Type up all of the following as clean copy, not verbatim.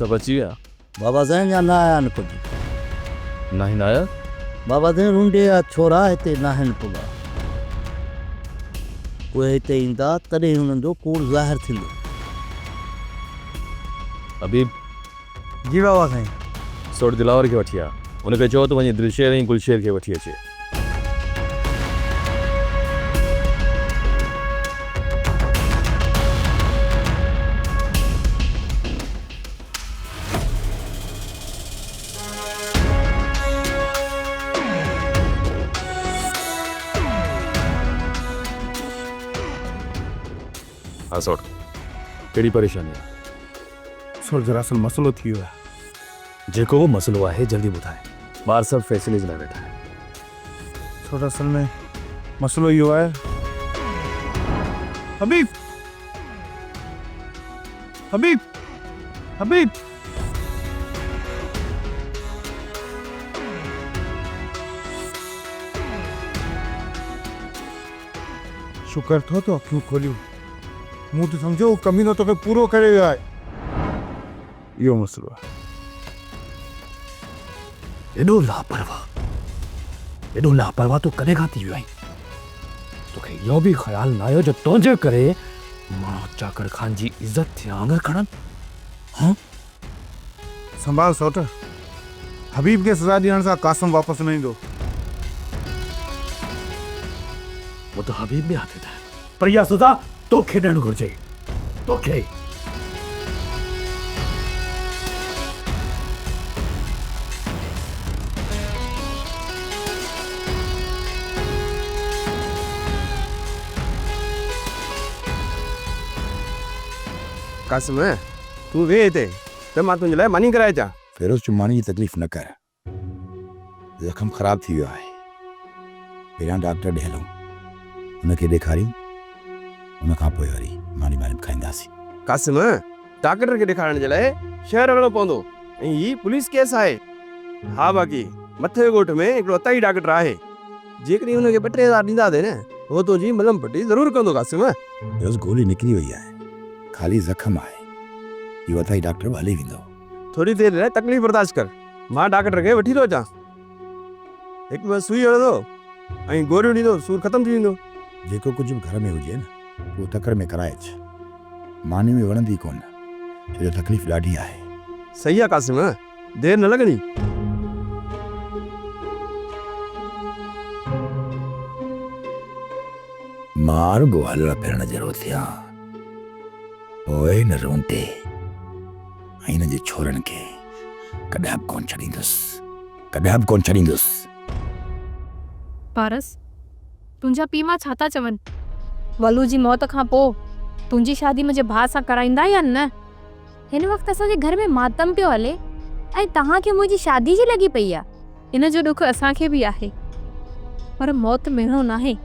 सब अची विया? बाबा साईं जा न आया आहिनि कुझु। न हिन आया? बाबा साईं रुंडे जा छोरा हिते न आहिनि पुॻा। उहे हिते ईंदा तॾहिं हुननि जो कूड़ ज़ाहिर थींदो। हबीब जी बाबा साईं। सोट दिलावर खे वठी आ, हुनखे चओ त वञी दिलशेर ऐं गुलशेर खे वठी अचे। हाँ सोट, कहिड़ी परेशानी आहे? सोट दरअसल मसलो थी वियो आहे। जेको बि मसइलो आहे जल्दी ॿुधाए। ॿार सभु फ़ैसिले जे लाइ वेठा आहे। सोट असल में मसलो इहो आहे। हबीब हबीब हबीब शुक्र थो तो अखियूं खोलियूं। मूं त सम्झो कमीनो तोखे पूरो करे वियो आहे। इहो मसलो आहे। एॾो लापरवाह तो कॾहिं खां थी वियो आहीं? तोखे इहो बि ख़्यालु न आयो जो तुंहिंजे करे मां चाकर खान जी इज़त थे आंगर खणनि? हाँ संभाल सोट। हबीब खे सज़ा ॾियण सां कासम वापसि न ईंदो। वो तो हबीब में आते था, पर यह सज़ा तोखे ॾियणु घुरिजे। तोखे कासिम तू वे हिते त मां तुंहिंजे लाइ मानी कराए अचां। फिरोज चुमानी जी तकलीफ़ न कर। ज़ख़्म ख़राब थी वियो आहे। पहिरियां डॉक्टर ॾे हलूं, हुनखे ॾेखारियूं, हुन खां पोइ वरी मानी खाईंदासीं। कासिम डॉक्टर खे ॾेखारण जे लाइ शहर वञिणो पवंदो ऐं हीउ पुलिस केस आहे। हा बाक़ी मथे ॻोठ में हिकिड़ो अताई डॉक्टर आहे। जेकॾहिं हुनखे 2-3 हज़ार ॾींदासीं न उहो तुंहिंजी मलम पटी ज़रूरु कंदो। कासिम फिरोज गोली निकिरी वई आहे, ख़ाली ज़ख़्म आहे। इहो अताई डॉक्टर बि हली वेंदो। थोरी देरि लाइ तकलीफ़ बर्दाश्त कर, मां डॉक्टर खे वठी थो अचां। हिकु ॿ सुई हणंदो ऐं गोरियूं ॾींदो, सूर ख़तमु थी वेंदो। जेको कुझु बि घर में हुजे न उहो तकड़ में कराए अच। मानी में वणंदी कोन, छो जो तकलीफ़ ॾाढी आहे। सही आहे कासिम, देरि न लॻंदी। मार गो हलण फिरण जहिड़ो थिया पोइ न रोंटे ऐं हिन जे छोरनि खे कॾहिं बि कोन छॾींदुसि। पारस, तुंहिंजा पीउ मां छा था चवनि? वलू जी मौत खां पोइ तुंहिंजी शादी मुंहिंजे भाउ सां कराईंदा या न? हिन वक़्तु असांजे घर में मातम पियो हले ऐं तव्हांखे मुंहिंजी शादी जी लॻी पई आहे। इन जो ॾुख असांखे बि आहे, पर मौत मेणो न आहे,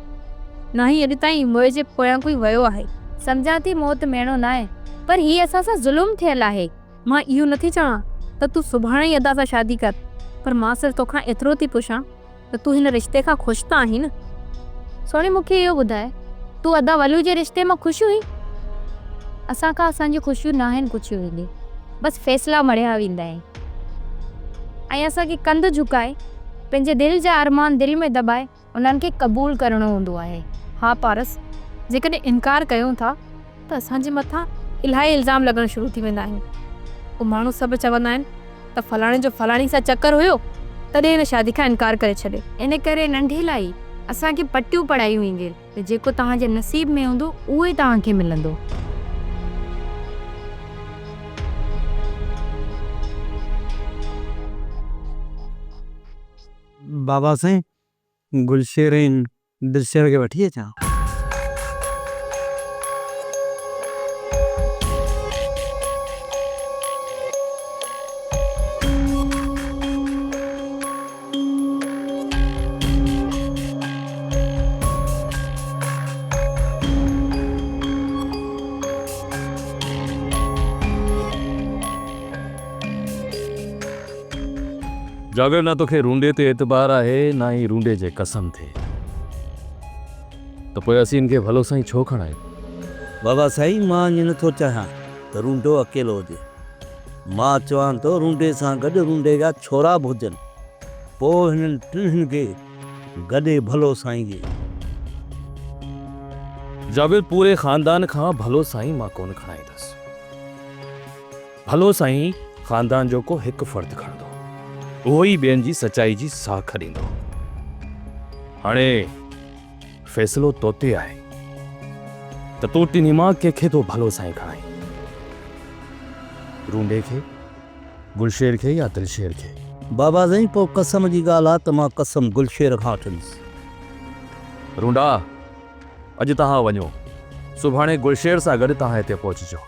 न ई अॼु ताईं मुंहिंजे जे पोयां कोई वियो आहे। सम्झां थी मौत मेणो न आहे, पर हीअ असां सां ज़ुल्म थियल आहे। मां इहो नथी चवां त तूं सुभाणे ई अदा सां शादी कर, पर मां सिर्फ़ु तोखां एतिरो थी पुछां त तूं हिन रिश्ते खां ख़ुशि त आहीं न? सोनी मूंखे इहो ॿुधाए, तूं अदा वलू जे रिश्ते मां ख़ुशि हुई? असांखां असांजी ख़ुशियूं न आहिनि कुझु वेंदी, बसि फ़ैसिला मढ़िया वेंदा आहिनि ऐं असांखे कंधु झुकाए पंहिंजे दिलि जा अरमान दिलि में दॿाए उन्हनि खे क़बूल करणो हूंदो आहे। हा पारस, जेकॾहिं इनकार कयूं था त असांजे मथां इलाही इल्ज़ाम लॻणु शुरू थी वेंदा आहिनि। पोइ माण्हू सभु चवंदा आहिनि त फलाणे जो फलाणी सां चकर हुयो तॾहिं हिन शादी खां इनकार करे छॾे। इन करे नंढी लाइ असांखे पटियूं पढ़ायूं वेंदियूं त जेको तव्हांजे नसीब में हूंदो उहो ई तव्हांखे मिलंदो। बाबा साईं गुलशेर ऐं दिलशेर खे वठी अचां? जागर ना तोखे रूंडे ते एतबार आहे ना ही रूंडे जे कसम थे, तो पोइ असीं इनके भलो साईं छो खणायूं? बाबा साईं मां ईअं नथो चाहियां त रूंडो अकेलो हुजे। मां चवां तो रूंडे सां गॾु रूंडे जा छोरा बि हुजनि, पोइ हिननि टिनि खे गॾे भलो साईं जे। जावेद पूरे खानदान खां भलो साईं मां कोन खणाईंदुसि। भलो साईं खानदान जो को हिकु फर्द खणंदो, उहो ई ॿियनि जी सचाई जी साख ॾींदो। हाणे फ़ैसिलो तो ते आहे त तूं टिनी मां कंहिंखे तो भलो साईं खणाई, रूंडे खे, गुलशेर खे या दिलशेर खे? बाबा साईं पोइ कसम जी ॻाल्हि आहे त मां कसम गुलशेर खां वठंदुसि। रूंडा, अॼु तव्हां वञो, सुभाणे गुलशेर सां गॾु तव्हां हिते पहुचिजो।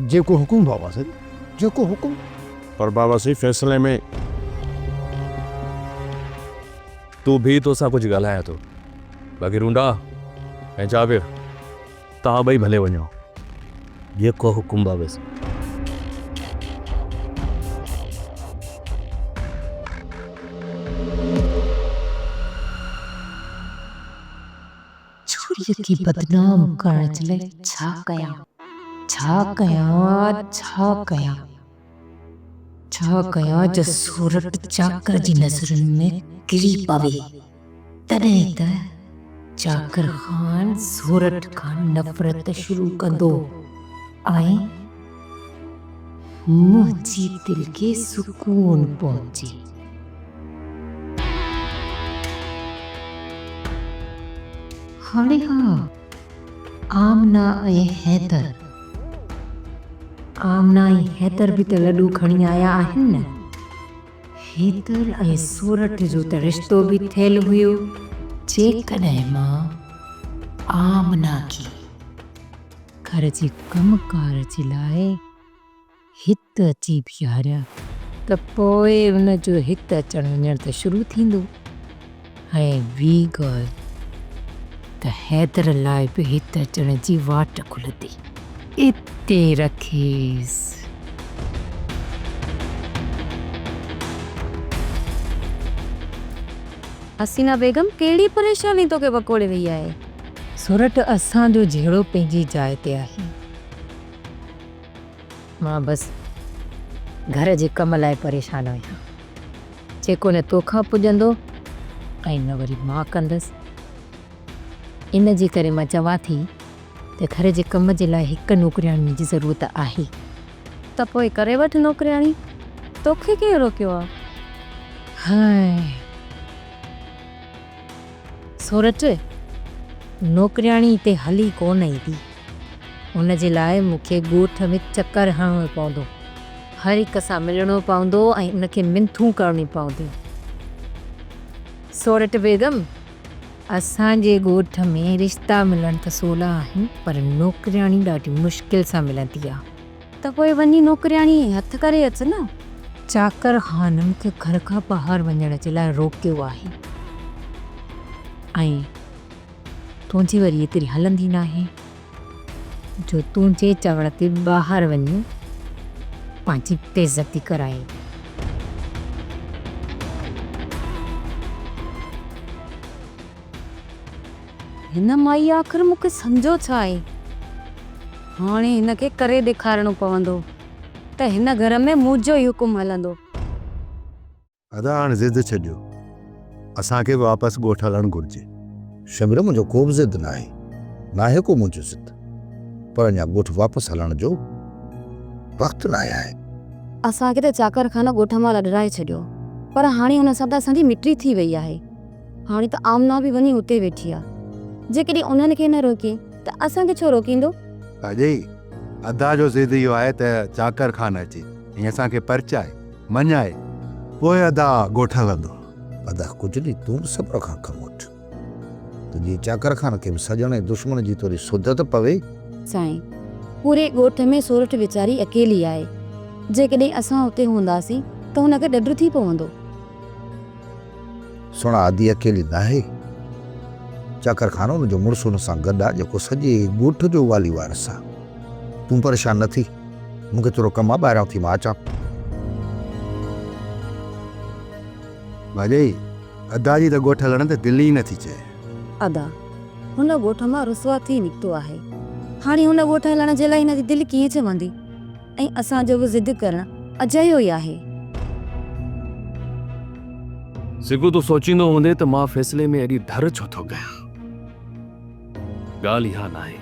जेको हुकुम बाबा साईं, जेको हुकुम। पर बाबा साईं फ़ैसिले में तूं भी तोसां कुझु ॻाल्हायां थो, बाक़ी रूंडा ऐं जावेद तव्हां ॿई भले वञो। जेको हुकुम बाबा साईं। छोरीअ खे बदनाम करण जे लाइ छा कयां, छा कयां जो सूरत चाकर जी नज़रुनि में किरी पवे। तॾहिं त चाकर खान सूरत खां नफ़रत शुरू कंदो ऐं मुंहिंजी दिलि खे सुकून पहुचे। हाणे हाँ, आमना ऐं हैदर बि त लॾू खणी आया आहिनि न। हैदर ऐं सूरत जो त रिश्तो बि थियल हुयो। जेकॾहिं मां आमना खे घर जे कमकार जे लाइ हित अची बीहारिया त पोइ हुनजो हित अचण वञण त शुरू थींदो। ऐं ॿी ॻाल्हि त हैदर लाइ बि हित अचण जी वाट खुलंदी। इते रखेसि। हसीना बेगम कहिड़ी परेशानी तोखे पकोड़े वई आहे? सूरत असांजो जहिड़ो पंहिंजी जाइ ते आहे। मां बसि घर जे कम लाइ परेशान आहियां, जेको न तोखां पुॼंदो ऐं न वरी मां कंदसि। इन जे करे मां चवां थी त घर जे कम जे लाइ हिकु नौकरियाणी जी ज़रूरत आहे। त पोइ करे वठि नौकरियाणी, तोखे केरु रोकियो आहे? हाय सूरत, नौकरियाणी हिते हली कोन ईंदी। उन जे लाइ मूंखे ॻोठ में चकर हणणो पवंदो, हर हिक सां मिलणो पवंदो ऐं उनखे मिंथूं करणियूं पवंदियूं। सूरत बेगम, असांजे ॻोठ में रिश्ता मिलण त सवला आहिनि, पर नौकरियाणी ॾाढी मुश्किल सां मिलंदी आहे। त पोइ वञी नौकरियाणी हथ करे अच न। चाकर ख़ान मूंखे घर खां ॿाहिरि वञण जे लाइ रोकियो आहे ऐं तुंहिंजी वरी एतिरी हलंदी न आहे जो तुंहिंजे चवण ते ॿाहिरि वञी पंहिंजी बेइज़ती कराए। हिन माई आख़िर मूंखे सम्झो छा आहे? हाणे हिनखे करे ॾेखारणो पवंदो त हिन घर में मुंहिंजो ई हुकुम हलंदो। अदा हाणे ज़िद छॾियो, असांखे वापसि ॻोठ हलणु घुरिजे। शमीर, मुंहिंजो को बि ज़िद न आहे को मुंहिंजो ज़िद, पर अञा ॻोठ वापसि हलण जो वक़्तु न आहे। असांखे त चाकर खाना ॻोठ मां लॾाए छॾियो, पर हाणे हुन सां त असांजी मिटी थी वई आहे। हाणे त आमना बि वञी उते वेठी आहे। जेकॾहिं उन्हनि खे न रोके त असांखे छो रोकींदो? अजय, अदा जो ज़िद इहो आहे त चाकर खान अचे ऐं असांखे परचाए मञाए, पोइ अदा ॻोठ हलंदो। अदा कुझु ॾींहुं तूं बि सब्र खां कमु वठि। तुंहिंजी चाकर खान खे बि सॼण ऐं दुश्मन जी थोरी सुध त पवे। साईं, पूरे ॻोठ में सूरत वीचारी अकेली आहे। जेकॾहिं असां उते हूंदासीं त हुनखे ॾढ थी पवंदो। सुण, आदि अकेली न आहे। चाकर खानो हुनजो मुड़ुसु हुन सां गॾु आहे, जेको सॼे ॻोठ जो वाली वारस आहे। तूं परेशान न थी, मूंखे थोरो कमु आहे, ॿाहिरां थी मां अचां। अजय, अदा जी त ॻोठ हलण त दिलि ई नथी चए। अदा हुन ॻोठ मां रुसवा थी निकितो आहे। हाणे हुन ॻोठ हलण जे लाइ हिनजी दिलि कीअं चवंदी? ऐं असांजो बि ज़िद करणु अजयो ई आहे। सिगु तूं सोचींदो हूंदे त मां फ़ैसिले में एॾी ढर छो थो कयां। ॻाल्हि इहा नाहे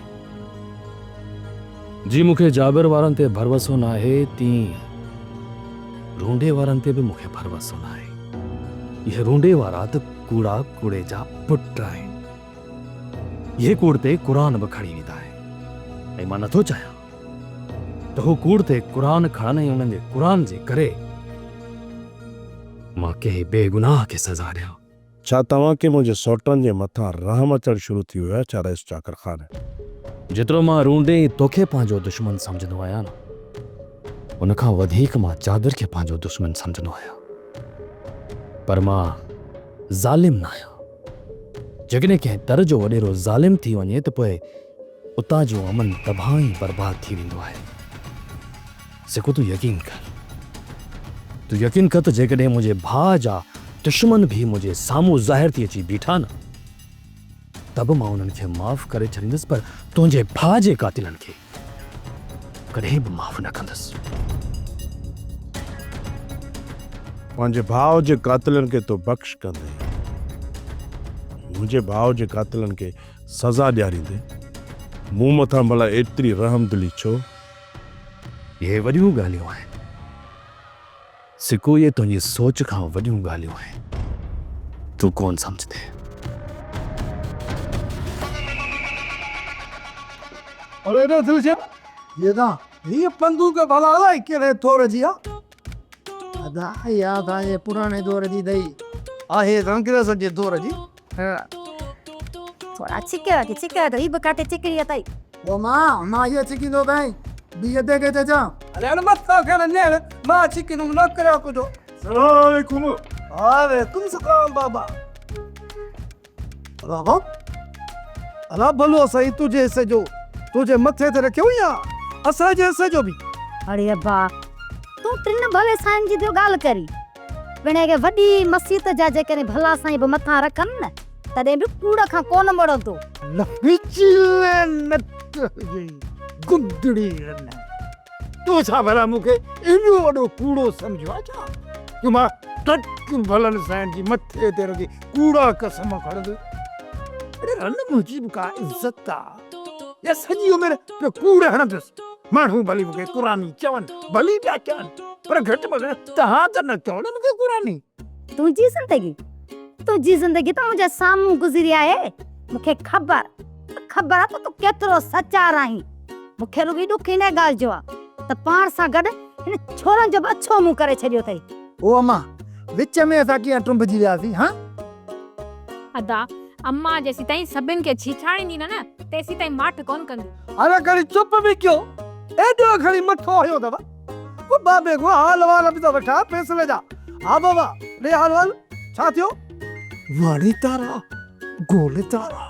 जी मूंखे जाबिर वारनि ते भरवसो न आहे तीअं रूंडे वारनि ते बि मूंखे भरवसो न आहे। इहे रूंडे वारा त कूड़ा कूड़े जा पुट आहिनि। इहे कूड़ ते क़ुरान बि खणी वेंदा आहिनि ऐं मां नथो चाहियां त हू कूड़ ते क़ुरान खणनि ऐं उन्हनि जे क़ुरान जे करे मां कंहिं बेगुनाह खे सज़ा ॾियां। छा तव्हांखे मुंहिंजे सौटनि जे मथां रहम अचणु शुरू थी वियो आहे छा रईस चाकर ख़ान? जेतिरो मां रूंडे तोखे पंहिंजो दुश्मन सम्झंदो आहियां न, उनखां वधीक मां चादर खे पंहिंजो दुश्मन सम्झंदो आहियां। पर मां ज़ालिम न आहियां। जेकॾहिं कंहिं दर जो वॾेरो ज़ालिम थी वञे त पोइ उतां जो अमन तबाही बर्बाद थी वेंदो आहे। सिको तूं यकीन कर त जेकॾहिं मुंहिंजे भाउ जा दुश्मन बि मुंहिंजे साम्हूं ज़ाहिर थी अची बीठा न, त बि मां उन्हनि खे माफ़ करे छॾींदुसि, पर तुंहिंजे भाउ जे कातिलनि खे कॾहिं बि माफ़ न कंदुसि। पंहिंजे भाउ जे कातिलनि खे तो बख़्श कंदे, मुंहिंजे भाउ जे कातिलनि खे सज़ा ॾियारींदे मूं मथां भला एतिरी रहमदिली छो? इहे वॾियूं ॻाल्हियूं आहिनि सिको, इहे तुंहिंजी सोच खां वॾियूं ॻाल्हियूं आहिनि। तूं कोन सम्झदे। अरे ना दिलशद, ये ना ये बंदूक भला है के रे थोड़े जिया अदा याद आए पुराने दौर दी दई आहे रंग सजे दौर जी। थोड़ा चिके तो ही बकाटे चिकरी ताई ओ मां ये चिकी दो भाई बिये दे के जा। अरे न मत कर ने मां चिकी नु न करा को दो। अस्सलाम वालेकुम। वालेकुम सलाम बाबा। बाबा अला भलो सही तुझे से जो तुझे मथे ते रखियो या असा जैसे जो भी। अरे बा तू तिन भले साईं जी जो गाल करी बने के वडी मस्जिद जा जे करे भला साईं बि मथा रखन न तदे बि कूड़ा खां कोन मरंदो। लपिचिले नत गुंदड़ी न तू छा भला मुके इनो वडो कूड़ो समझो छा कि मां टक भलन साईं जी मथे ते रखी कूड़ा कसम खड़ दे। अरे रन मुजीब का इज्जत या सजी उम्र पे कूड़े हणदस माण्हू भली मुके कुरानी चवन भली क्या चवन पर घट मगर तहां त न चवन मुके कुरानी। तुझी जिंदगी तो मुझे सामू गुजरी आए मुखे खबर आ तो तू केतरो सच्चा रही। मुखे रुगी दुखी ने गाल जो त पाण सा गड इन छोरन जो अच्छो मुंह करे छडियो थई। ओ अम्मा विच में असा की टुंबजी वियासी। हां अदा अम्मा जैसी ताई सबिन के छिछाणी न तेसी ताई माठ कोन कंदी। अरे करी चुप भी क्यों एडो खड़ी मठो आयो दवा वो बाबे को हाल वाला भी तो बैठा फैसले जा। हां बाबा ले हाल वाल छा थियो वाड़ी तारा गोले तारा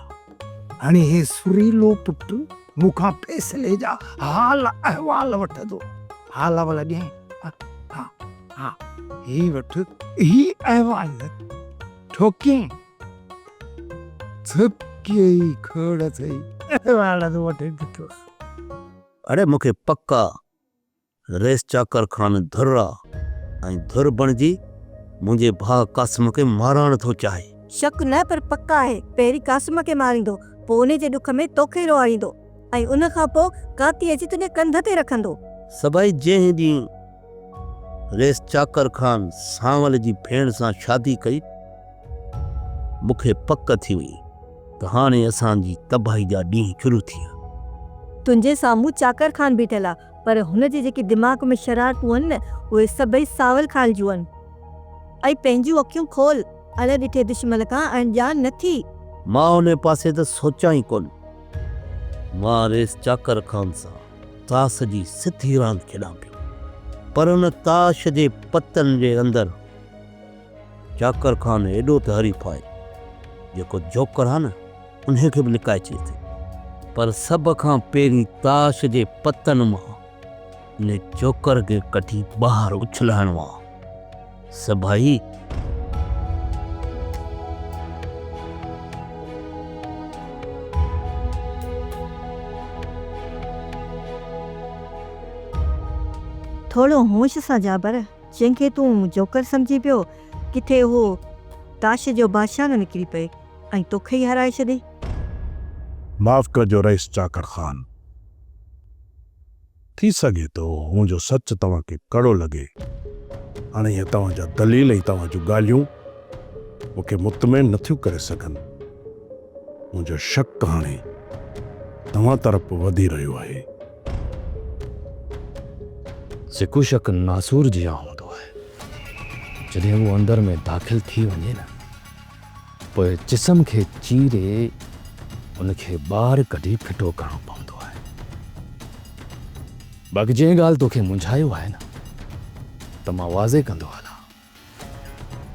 आणि हे सुरीलो पुट मुखा फैसले जा हाल अहवाल वठ दो हाल वाला दे। हां हां ही वठ ही अहवाल ठोके सब के खड़ा थई अहवाल तो वठ दितो। अरे मूंखे पक्का रेस चाकर खान धुर्रा ऐं धुर बणिजी मुंहिंजे भाउ कासिम खे मारण थो चाहे। शक न पर पक्का है पहिरीं कासिम खे मारींदो पोइ उन जे दुख में तोखे रोआईंदो ऐं उन खां पोइ काती अची तुंहिंजे कंध ते रखंदो। सभई जंहिं ॾींहुं रेस चाकर खान सांवल जी भेण सां शादी कई मूंखे पक थी हुई त हाणे असांजी तबाही जा ॾींहं शुरू थी विया। तुंहिंजे साम्हूं चाकर खान बीठल आहे पर हुन जे जेके दिमाग़ में शरारतूं आहिनि न उहे सभई सावल खान जूं आहिनि। ऐं पंहिंजूं अखियूं खोल अल ॾिठे दुश्मन खां अनजान न थी। मां उन पासे त सोचां ई कोन। मां रेस चाकर खान सां ताश जी सिधी रांदि खेॾां पियो पर उन ताश जे पतनि जे अंदरि चाकर खान एॾो त हरीफ़ आहे जेको जोकर आहे न उन खे बि लिकाए छॾे थी। पर सभ खां पहिरीं ताश जे पतनि मां इन जोकर खे कढी ॿाहिरि उछलाइणो आहे। सभई थोरो होश सां जाबर, जंहिंखे तूं जोकर सम्झी पियो, किथे उहो ताश जो बादशाह न निकिरी पए ऐं तोखे ई हाराए छॾे। माफ़ कजो रईस चाकर ख़ान, थी सघे थो मुंहिंजो सच तव्हांखे कड़ो लॻे। हाणे हीअ तव्हांजा दलील ऐं तव्हां जूं ॻाल्हियूं मूंखे मुतमइन नथियूं करे सघनि। मुंहिंजो शक हाणे तव्हां तरफ़ वधी रहियो आहे। जेको शक नासूर जी हूंदो आहे, जॾहिं उहो अंदर में दाख़िल थी वञे न, पोइ जिस्म खे चीरे उनखे ॿाहिरि कढी फिटो करणो पवंदो आहे। बाक़ी जंहिं ॻाल्हि तोखे मुंझायो आहे न, त मां वाज़े कंदो हलां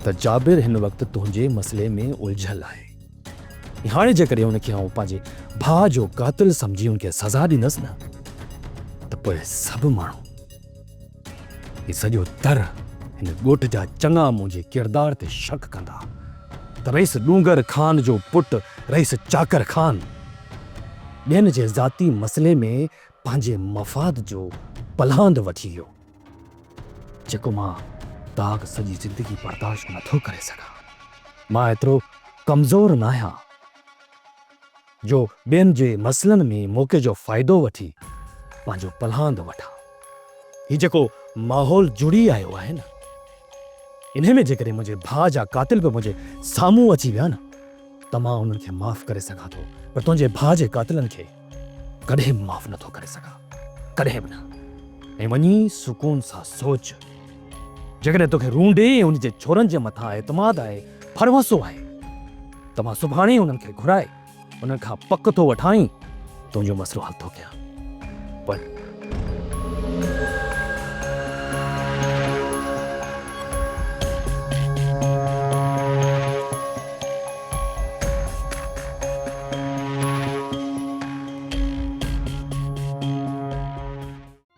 त जाबिर हिन वक़्तु तुंहिंजे मसइले में उलझल आहे। हाणे जेकॾहिं उनखे आउं पंहिंजे भाउ जो क़ातिल सम्झी उनखे सज़ा ॾींदसि न, त पोइ सभु माण्हू ही सॼो दर हिन ॻोठ जा चङा मुंहिंजे किरदार ते शक कंदा त रईस डूंगर खान जो पुटु रईस चाकर खान ॿियनि जे ज़ाती मसइले में पंहिंजे मफ़ाद जो पलहंद वठी वियो, जेको मां दाग़ सॼी ज़िंदगी बर्दाश्त नथो करे सघां। मां एतिरो कमज़ोर न आहियां जो ॿियनि जे मसइलनि में मौक़े जो फ़ाइदो वठी पंहिंजो पलहंद वठां। ही जेको माहौल जुड़ी आयो आहे न, इन में जेकॾहिं मुंहिंजे भाउ जा क़ातिल बि मुंहिंजे साम्हूं अची विया न, त मां उन्हनि खे माफ़ करे सघां थो, पर तुंहिंजे भाउ जे क़ातिलनि खे कॾहिं माफ़ नथो करे सघां, कॾहिं बि न। ऐं वञी सुकून सां सोच, जेकॾहिं तोखे रूंडे ऐं उन जे छोरनि जे मथां एतमाद आहे, भरवसो आहे, त मां सुभाणे उन्हनि खे घुराए उन्हनि खां पक थो वठाई तुंहिंजो मसइलो हल थो कयां। पर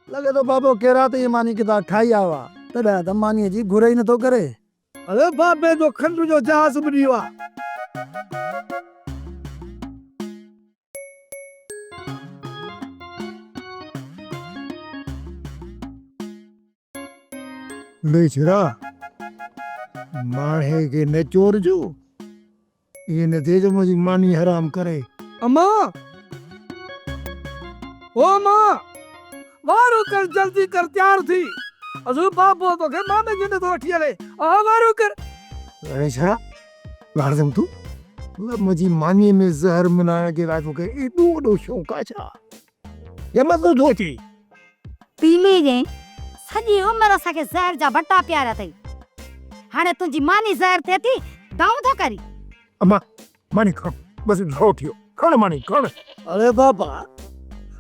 लॻे थो बाबो कहिड़ा त मानी किताब ठाही आयो आहे, तॾहिं त मानीअ जी घुर ई नथो करे। अरे बाबे जो खंड जो जहाज़ बि ॾियो आहे। बेचरा माहे के न चोर जो ये न दे जो मुझी मानी हराम करे। अम्मा, ओ मां, वारो कर, जल्दी कर, तैयार थी। अजू बाबो तो के मामे जी ने तो वठी हले, आ वारो कर। अरे छा लाज़म तू मुझी मानी में जहर मिलाने के लाइ के एडो वडो शौक आ छा? ये मत सोची पीले जे सॼी उमिरि असांखे ज़हर जा भट्टा प्यारा अथई, हाणे तुंहिंजी मानी ज़हर थिए थी, दाऊं था करी। अम्मा मानी खण, बस रोटियो खण मानी खण। अरे बाबा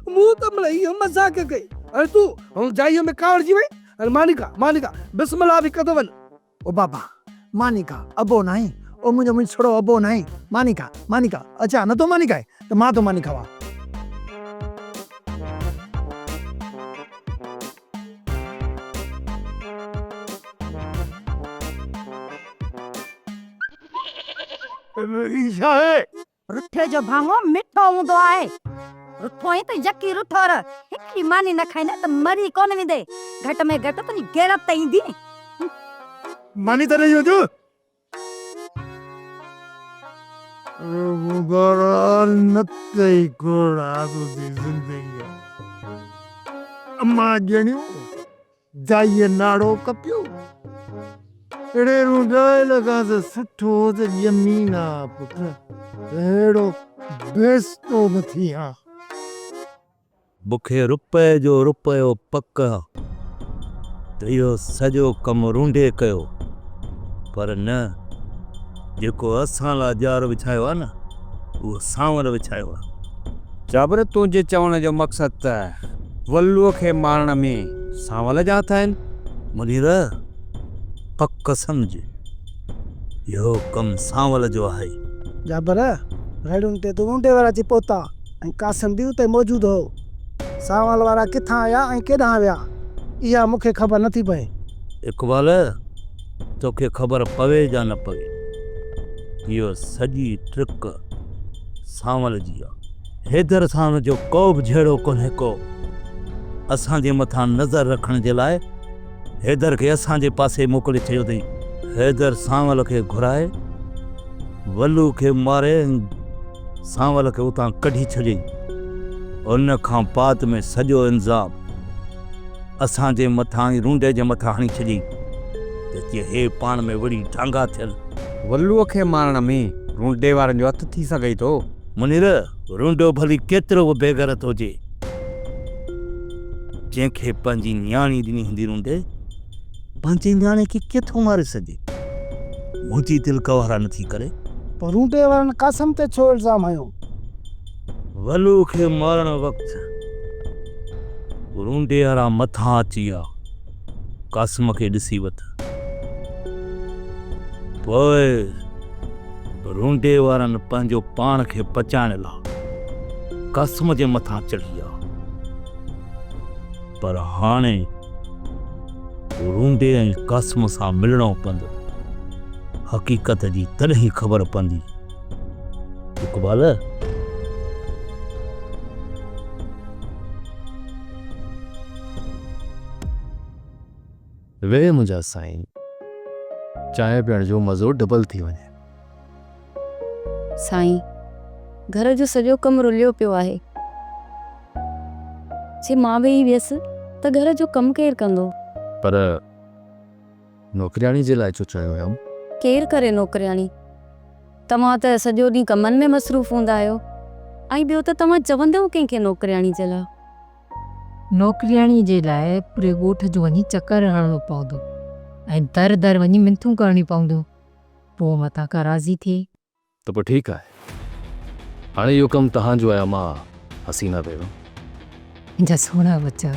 मुंह तो मलाई मजाक कई। अरे तू हम जाइयो में कावड़ जी वई। अरे मानिका बिस्मिल्लाह भी कदो वन। ओ बाबा मानिका अबो नहीं, ओ मुझे छोड़ो अबो नहीं। मानिका अच्छा न तो मानिका है तो मां तो मानिका वा। ईशा है रुठे जो भांगो मिठो हूंदो आहे। रुठो ई त यकी रुठो र, हिकड़ी मानी न खाई न त मरी कोन वेंदे, घट में घट तुंहिंजी गैरत त ईंदी। मानी त नहीं हो तू मुबारक नतई कोड़ा तो जिंदगी। अम्मा जणियो जाइए नाड़ो कपियो एड़े रुंडाए लगा से सुठो ते जमीन आ पुत्र एड़ो बेस्तो नथी आ। बुखे रुपए जो रुपयो पक त इहो सॼो कमु रूंडे कयो, पर न जेको असां लाइ जार विछायो आहे न, उहो सांवर विछायो आहे। जाबर तुंहिंजे चवण जो मक़सदु त वल्लूअ खे मारण में सांवल जा हथ आहिनि। मुनीर पक सम्झ, इहो कमु सांवल जो आहे। जाबर रेडुन ते तो मुंडे वारा ची पोता ऐं कासम बि उते मौजूद हो। सावल वारा किथां आया ऐं केॾां विया इहा मूंखे ख़बर नथी पए। इक़बाल तोखे ख़बर पवे या न पवे, इहो सॼी ट्रिक सांवल जी आहे। हैदर खान जो को बि जहिड़ो कोन्हे को असांजे मथां नज़र रखण जे लाइ हैदर खे असांजे पासे मोकिले चयो अथई हैदर सांवल खे घुराए वल्लू खे मारे सांवल खे उतां कढी छॾियईं। उन खां बाद में सॼो इंतज़ाम असांजे मथां ई रूंडे जे मथां हणी छॾियईं त जीअं हे पाण में वड़ी ढांगा थियल। वल्लूअ खे मारण में रूंडे वारनि जो हथु थी सघे थो। मुनीर रूंडो भली केतिरो बि बेग़ैरत हुजे, जंहिंखे पंहिंजी न्याणी ॾिनी हूंदी रूंडे पंहिंजी न्याणी खे केतिरो मारे सघे। मुंहिंजी दिलि गवारा नथी करे। पर रूंडे वारनि कासम ते छो इल्ज़ाम हयो? वलू खे मारण वक़्तु रूंडे वारा मथां अची विया कासिम खे ॾिसी वठ। पोइ रूंडे वारनि पंहिंजो पाण खे बचाइण लाइ कासिम जे मथां चढ़ी विया। पर हाणे रूंडे ऐं कासिम सां मिलणो पवंदो। हक़ीक़त जी तॾहिं ख़बर पवंदी। इक़बाल वे मुंहिंजा साईं, चांहि पीअण जो मज़ो डबल थी वञे। साईं, घर जो सॼो कमु रुलियो पियो आहे। जे मां वेही वियसि त घर जो कमु केरु कंदो? पर नौकरियाणी जे लाइ छो चयो हुयमि? केरु करे नौकरियाणी? तव्हां त सॼो ॾींहुं कमनि में मसरूफ़ हूंदा आहियो। ऐं ॿियो त तव्हां चवंदव कंहिंखे नौकरियाणी जे लाइ? नौकरियाणी जे लाइ पूरे ॻोठ जो वञी चकर हणणो पवंदो ऐं दर दर वञी मिंथूं करणियूं पवंदियूं। पोइ मथां का राज़ी थिए त पोइ ठीकु आहे। हाणे इहो कमु तव्हांजो आहे अम्मा हसीना बेगम। मुंहिंजा सोना बच्चा,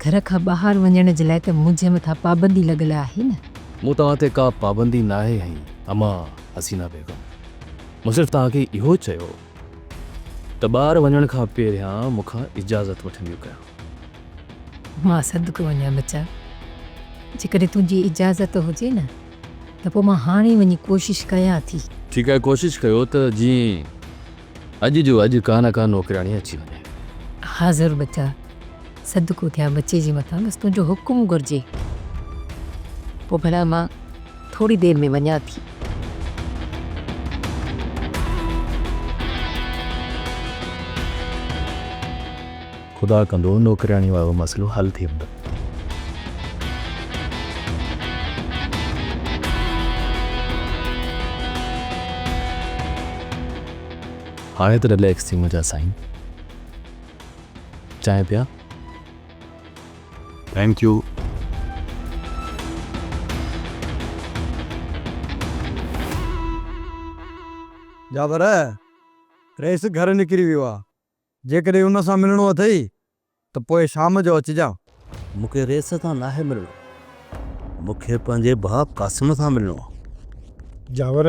घर खां ॿाहिरि वञण जे लाइ त मुंहिंजे मथां पाबंदी लॻल आहे न। मूं तव्हां ते का पाबंदी न आहे अम्मा हसीना बेगम। मूं सिर्फ़ु तव्हांखे इहो चयो त ॿाहिरि वञण खां पहिरियां मूंखां इजाज़त वठंदियूं कयो। मां सदको वञा बच्चा। जेकॾहिं तुंहिंजी इजाज़त हुजे न त पोइ मां हाणे वञी कोशिशि कयां थी। ठीकु आहे, कोशिशि कयो त जीअं अॼु जो अॼु का न का नौकरियाणी अची वञे। हाज़िर बच्चा, सदको थिया बच्चे जे मथां। बसि तुंहिंजो हुकुम घुरिजे। पोइ भला मां थोरी देरि में वञा थी। खुदा कंदो नौकरियाणी वारो मसइलो हल थी वेंदो। हाणे त रिलैक्स थी मुंहिंजा साईं। चांहि पिया? Thank U. जाबर रेस घर निकिरी वियो आहे। जेकॾहिं उन सां मिलणो अथई त पोइ शाम जो अचिजां। मूंखे रेस सां नाहे मिलणो। मूंखे पंहिंजे भाउ कासिम सां मिलणो आहे। जावर,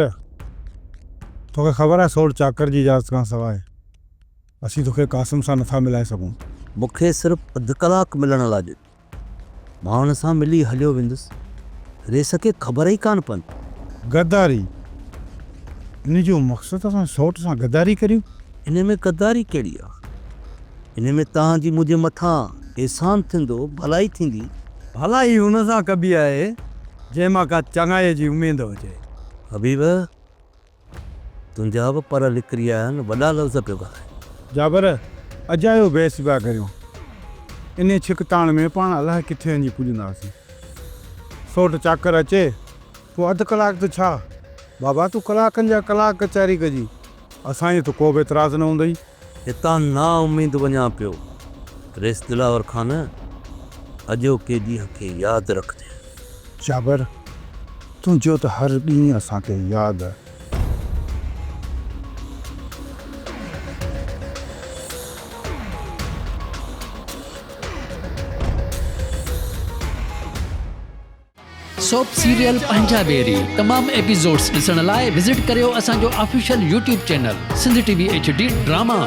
तोखे ख़बर आहे सोड़ चाकर जी इजाज़त खां सवाइ असीं तोखे कासिम सां नथा मिलाए सघूं। मूंखे सिर्फ़ु अधु कलाकु मिलण लाइ ॾियो। मां हुन सां मिली हलियो वेंदुसि। रेस खे ख़बर ई कान पवंदी। गद्दारी? इन जो मक़सदु असां सोट सां गद्दारी करियूं? इन में गद्दारी कहिड़ी आहे? इन में तव्हांजी मुंहिंजे मथां एहसान थींदो, भलाई थींदी। भलाई हुन सां कबी आहे जंहिंमां का चङाईअ जी उमेद हुजे। हबीब, तुंहिंजा बि पर निकिरी आया आहिनि, वॾा लफ़्ज़ पियो ॻाल्हाए। जाबर, अजायो बहस पिया करियूं। इन छिकताण में पाण अलाए किथे वञी पुॼंदासीं। सोट चाकर अचे पोइ अधु कलाकु त छा बाबा, तूं कलाकनि जा कलाक कचहरी कजी। असांजी त को बि एतिराज़ न हूंदई। हितां ना उमेद वञा पियो। रेस दिलावर खान अॼोके ॾींहं खे यादि रखिजे। जाबर, तुंहिंजो त हर ॾींहुं असांखे यादि आहे। सोप सीरियल पंजाबेरी तमाम एपिसोड्स ॾिसण लाइ विज़िट करियो असांजो official YouTube channel Sindh TV HD drama.